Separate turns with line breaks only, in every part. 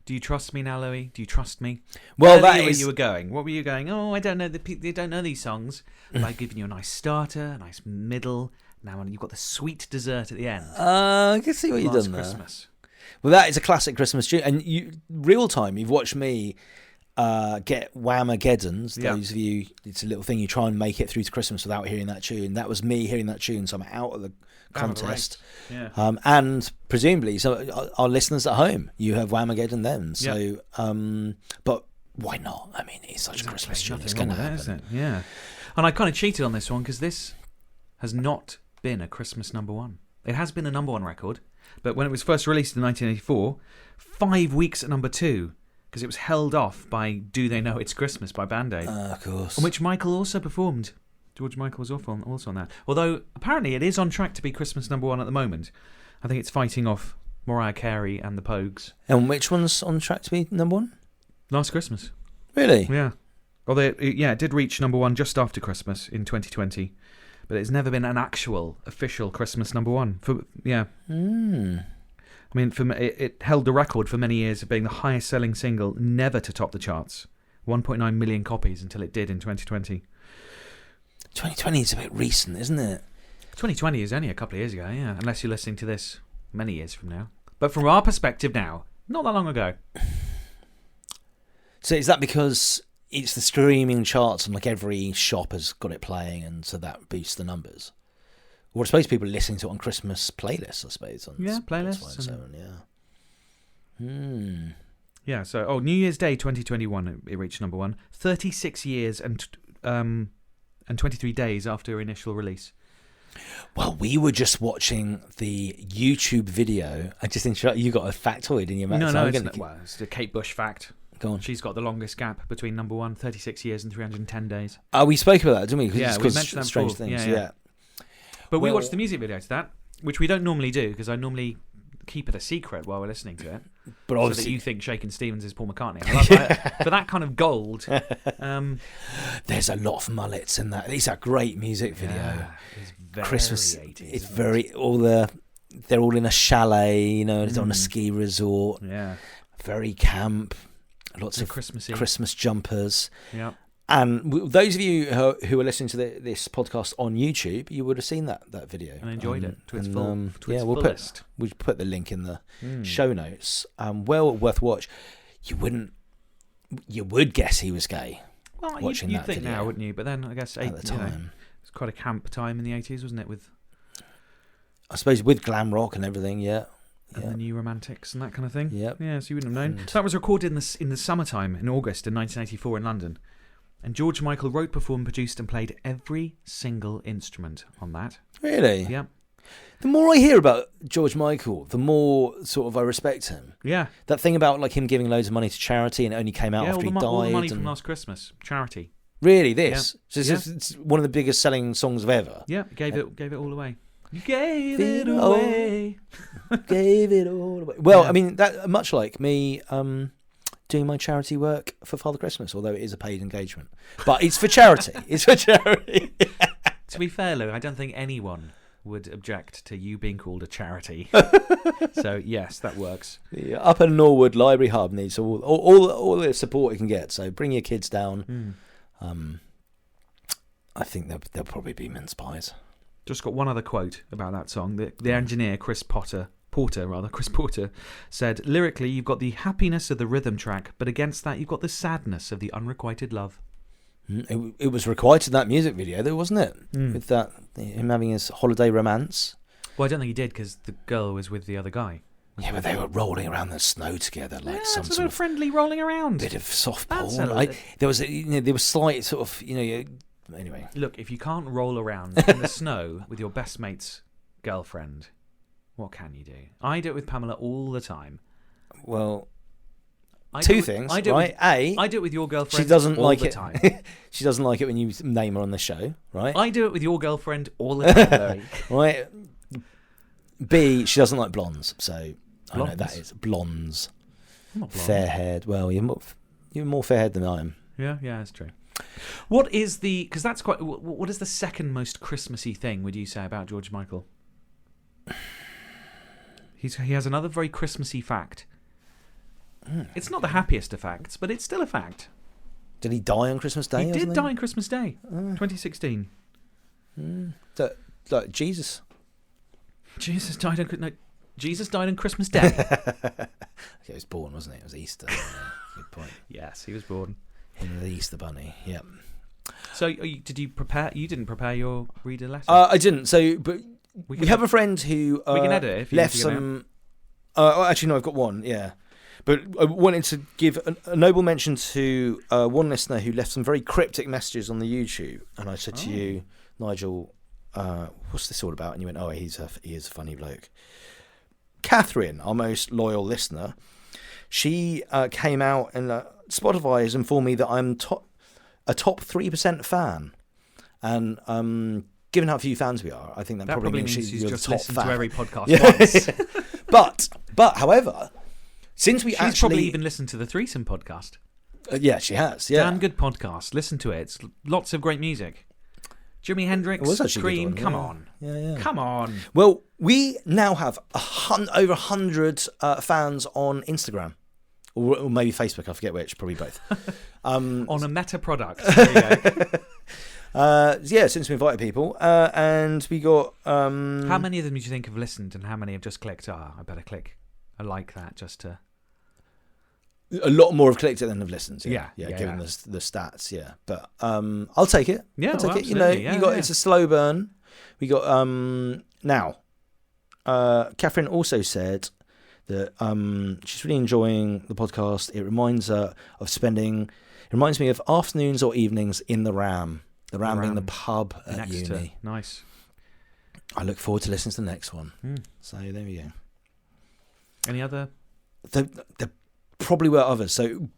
Do you trust me now, Louis? Do you trust me?
Well,
where you were going. What were you going? Oh, I don't know. They don't know these songs. But I've given you a nice starter, a nice middle. Now you've got the sweet dessert at the end.
I can see what you've done there.
Christmas.
Well, that is a classic Christmas tune. And real time, you've watched me get Whamageddons. Those of you, it's a little thing. You try and make it through to Christmas without hearing that tune. That was me hearing that tune, so I'm out of the contest.
Yeah.
And presumably, so our listeners at home, you have Whamageddon then. So, but why not? I mean, it's such a Christmas tune. It's going to happen.
Isn't it? Yeah. And I kind of cheated on this one because this has not been a Christmas number one. It has been a number one record, but when it was first released in 1984, 5 weeks at number two, because it was held off by Do They Know It's Christmas by Band Aid.
Of course.
On which Michael also performed. George Michael was also on that. Although, apparently it is on track to be Christmas number one at the moment. I think it's fighting off Mariah Carey and the Pogues.
And which one's on track to be number one?
Last Christmas.
Really?
Yeah. Although, it did reach number one just after Christmas in 2020. But it's never been an actual, official Christmas number one. I mean, it held the record for many years of being the highest-selling single never to top the charts. 1.9 million copies until it did in 2020.
2020 is a bit recent, isn't it?
2020 is only a couple of years ago, yeah. Unless you're listening to this many years from now. But from our perspective now, not that long ago.
So is that because it's the streaming charts and like every shop has got it playing and so that boosts the numbers? Or I suppose people are listening to it on Christmas playlists, I suppose.
Playlists.
Yeah,
so New Year's Day 2021, it reached number one. 36 years and 23 days after initial release.
Well, we were just watching the YouTube video. I just interrupt. You got a factoid in your mouth.
No, it's the Kate Bush fact.
Go on.
She's got the longest gap between number one, 36 years and 310 days.
We spoke about that, didn't we?
Yeah, we mentioned that
strange
before.
Things. Yeah.
But we watched the music video to that, which we don't normally do because I normally keep it a secret while we're listening to it.
But obviously,
so that you think Shakin' Stevens is Paul McCartney. I love that. For that kind of gold.
There's a lot of mullets in that. It's a great music video.
Yeah, it's very
Christmas.
80s,
it's very they're all in a chalet, it's on a ski resort.
Yeah.
Very camp. Lots of
Christmassy.
Christmas jumpers.
Yeah.
And those of you who are listening to this podcast on YouTube, you would have seen that video
and enjoyed it to its fullest.
We'll put the link in the show notes. Well worth watch. You would guess he was gay.
Well,
watching
you'd
that
think
video
now, wouldn't you? But then I guess
at the time,
it's quite a camp time in the 80s, wasn't it?
I suppose with glam rock and everything, yeah.
And the New Romantics and that kind of thing.
Yep.
Yeah, so you wouldn't have known. That was recorded in the summertime in August in 1984 in London. And George Michael wrote, performed, produced and played every single instrument on that.
Really?
Yeah.
The more I hear about George Michael, the more sort of I respect him.
Yeah.
That thing about like him giving loads of money to charity and it only came out after he died.
All the money from Last Christmas. Charity.
Really? This?
Yeah.
So it's one of the biggest selling songs of ever.
Yeah, gave it all away. You gave it away.
Gave it all away. Well, I mean, that much like me doing my charity work for Father Christmas, although it is a paid engagement. But it's for charity. It's for charity.
To be fair, Lou, I don't think anyone would object to you being called a charity. So, yes, that works.
Yeah, Upper Norwood Library Hub needs all the support it can get. So bring your kids down. I think there'll probably be mince pies.
Just got one other quote about that song. The engineer, Chris Porter, said, lyrically, you've got the happiness of the rhythm track, but against that, you've got the sadness of the unrequited love.
It was requited in that music video, though, wasn't it? With that, him having his holiday romance.
Well, I don't think he did because the girl was with the other guy.
Yeah, but they were rolling around the snow together, like some
sort
sort
of friendly rolling around.
Bit of soft porn. There was slight sort of anyway.
Look, if you can't roll around in the snow with your best mate's girlfriend, what can you do? I do it with Pamela all the time.
Well, two things, right?
I do it with your girlfriend.
She doesn't
all
like
the
it.
time.
She doesn't like it when you name her on the show, right?
I do it with your girlfriend all the time,
right. B, she doesn't like blondes, so
blondes?
I know that is blondes.
I'm not blonde.
Fair-haired. Well, you're more fair-haired than I am.
Yeah, that's true. What is because that's quite. What is the second most Christmassy thing would you say about George Michael? He has another very Christmassy fact. It's not the happiest of facts, but it's still a fact.
Did he die on Christmas Day?
He did die on Christmas Day, 2016.
Like Jesus.
Jesus died on Christmas Day.
Okay, he was born, wasn't he? It was Easter. Good point.
Yes, he was born.
Him, the Easter Bunny. Yeah.
So, did you prepare? You didn't prepare your reader letter.
I didn't. So, but we have a friend who
we can edit it if you
left some. Actually, no, I've got one. Yeah, but I wanted to give a noble mention to one listener who left some very cryptic messages on the YouTube, and I said to you, Nigel, what's this all about? And you went, he is a funny bloke. Catherine, our most loyal listener, she came out and Spotify has informed me that I'm a top 3% fan, and given how few fans we are, I think that probably means she's
just
the top
listened
fan.
to every podcast once.
But however, since we
she's probably even listened to the Threesome podcast.
Yeah, she has. Yeah,
damn good podcast. Listen to it. It's lots of great music. Jimi Hendrix, Cream. Come on.
Yeah.
Come on.
Well, we now have over 100 fans on Instagram. Or maybe Facebook, I forget which, probably both.
On a meta product. There you go.
Since we invited people, and we got...
how many of them do you think have listened and how many have just clicked, I better click. I like that just to...
A lot more have clicked it than have listened.
Yeah,
given the stats, yeah. But I'll take it.
Yeah,
I'll take it.
Absolutely.
It's a slow burn. We got... now, Catherine also said... that she's really enjoying the podcast. It reminds her of It reminds me of afternoons or evenings in the Ram. The Ram being the pub at uni.
Nice.
I look forward to listening to the next one. So there we go.
Any other?
There probably were others. So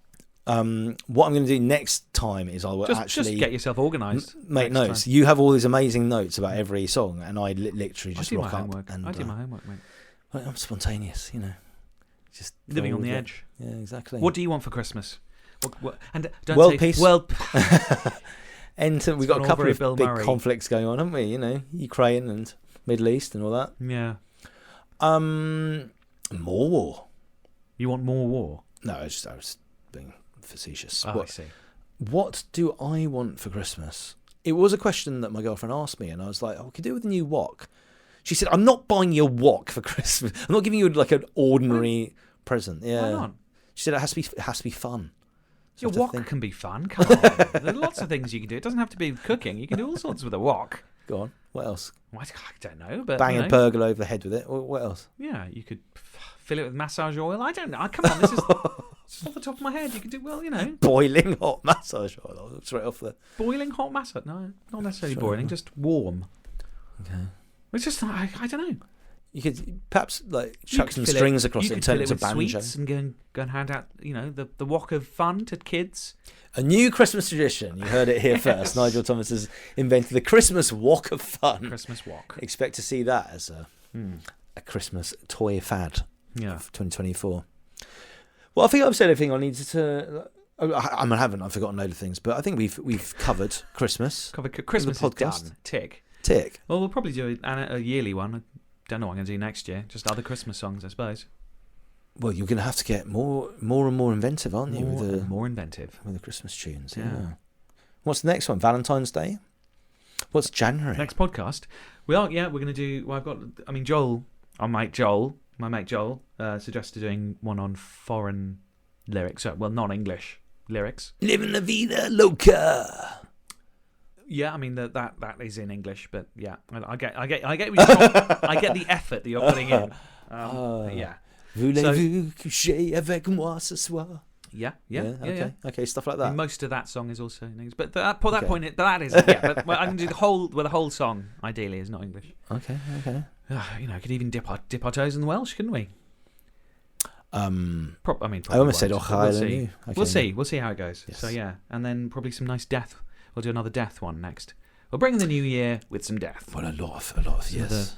what I'm going to do next time is I'll
just get yourself organised.
Make notes. Time. You have all these amazing notes about every song, and I literally just rock up.
I do my homework, mate.
I'm spontaneous, just
living on the edge.
Yeah, exactly.
What do you want for Christmas? And don't
world
say,
peace. And we've got a couple of big conflicts going on, haven't we? Ukraine and Middle East and all that.
Yeah.
More war.
You want more war?
No, I was being facetious.
I see.
What do I want for Christmas? It was a question that my girlfriend asked me, and I was like, we could do it with a new wok. She said, I'm not buying you a wok for Christmas. I'm not giving you like an ordinary present. Yeah.
Why not?
She said it has to be fun.
Your wok can be fun. Come on. There are lots of things you can do. It doesn't have to be cooking. You can do all sorts with a wok.
Go on. What else?
I don't know. But
bang a burgle over the head with it. What else?
Yeah, you could fill it with massage oil. I don't know. Come on, this is off the top of my head. You could do
boiling hot massage oil straight off the
boiling hot massage. No, not necessarily boiling, just warm.
Okay.
It's just I don't know.
You could perhaps chuck some strings across it and turn it into a banjo.
Sweets and go and hand out the wok of fun to kids.
A new Christmas tradition. You heard it here first. Nigel Thomas has invented the Christmas wok of fun.
Christmas wok.
Expect to see that as a Christmas toy fad of 2024. Well, I think I've said everything I needed to. I haven't. I've forgotten a load of things, but I think we've covered Christmas.
Christmas
the podcast.
Is done. Tick.
Well,
we'll probably do a yearly one. I don't know what I'm going to do next year. Just other Christmas songs, I suppose.
Well, you're going to have to get more and more inventive, aren't you?
More inventive
with the Christmas tunes. Yeah. What's the next one? Valentine's Day. What's January?
Next podcast. We're going to do. Well, Joel. My mate Joel suggested doing one on foreign lyrics. Non-English lyrics.
Living la vida loca.
Yeah, that is in English, but yeah, I get I get the effort that you're putting in. Yeah.
Voulez-vous coucher avec moi ce soir?
Yeah.
Okay, stuff like that.
Most of that song is also in English, but that point, that is. Yeah, but I can do the whole song. Ideally, is not English.
Okay.
Could even dip our toes in the Welsh, couldn't we?
I almost said
We'll see how it goes.
Yes.
So yeah, and then probably some nice death. We'll do another death one next. We'll bring in the new year with some death.
Well, a lot of yes.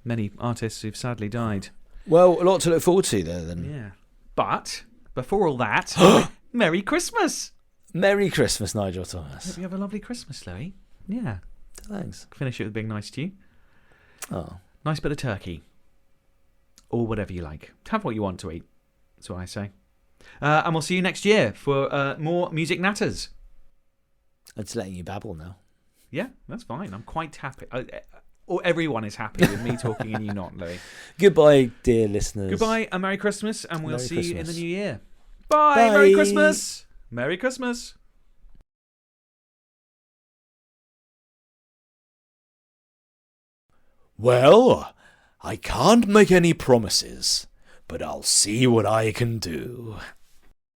Many artists who've sadly died.
Well, a lot to look forward to there then.
Yeah. But before all that, Merry Christmas.
Merry Christmas, Nigel Thomas.
Hope you have a lovely Christmas, Louis. Yeah.
Thanks.
Finish it with being nice to you.
Oh.
Nice bit of turkey. Or whatever you like. Have what you want to eat. That's what I say. And we'll see you next year for more Music Natters.
I'm just letting you babble now.
Yeah, that's fine. I'm quite happy. Or everyone is happy with me talking and you not, Louis.
Goodbye, dear listeners.
Goodbye and Merry Christmas, and we'll see you in the
Christmas.
new year. Bye. Merry Christmas. Merry Christmas.
Well, I can't make any promises, but I'll see what I can do.